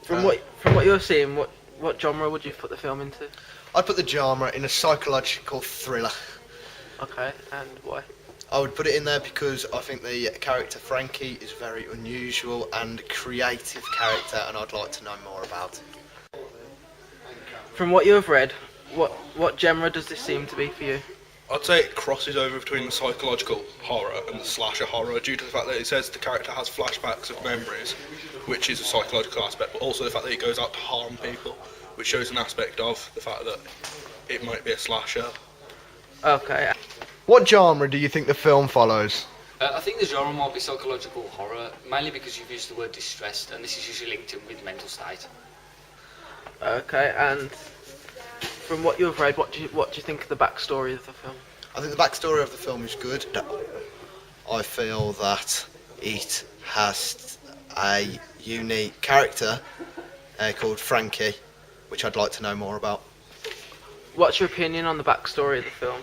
From what you're seeing, what genre would you put the film into? I'd put the genre in a psychological thriller. Okay, and why? I would put it in there because I think the character Frankie is a very unusual and creative character, and I'd like to know more about it. From what you have read, what genre does this seem to be for you? I'd say it crosses over between the psychological horror and the slasher horror due to the fact that it says the character has flashbacks of memories, which is a psychological aspect, but also the fact that he goes out to harm people, which shows an aspect of the fact that it might be a slasher. Okay. What genre do you think the film follows? I think the genre might be psychological horror, mainly because you've used the word distressed, and this is usually linked in with mental state. Okay, and from what you've read, what do you think of the backstory of the film? I think the backstory of the film is good. I feel that it has a unique character called Frankie, which I'd like to know more about. What's your opinion on the backstory of the film?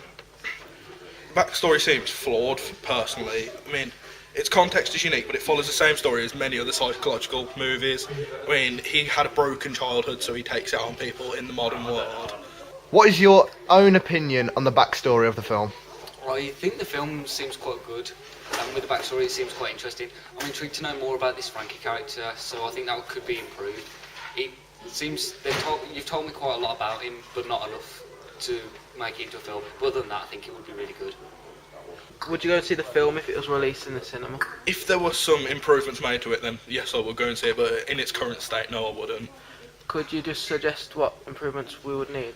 Backstory seems flawed, personally. I mean, its context is unique, but it follows the same story as many other psychological movies. I mean, he had a broken childhood, so he takes it on people in the modern world. What is your own opinion on the backstory of the film? I think the film seems quite good, and with the backstory it seems quite interesting. I'm intrigued to know more about this Frankie character, so I think that could be improved. It seems you've told me quite a lot about him, but not enough to make it into a film. But other than that, I think it would be really good. Would you go and see the film if it was released in the cinema? If there were some improvements made to it, then yes, I would go and see it, but in its current state, no, I wouldn't. Could you just suggest what improvements we would need?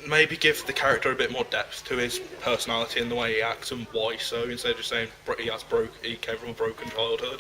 Maybe give the character a bit more depth to his personality and the way he acts and why so, instead of just saying he came from a broken childhood.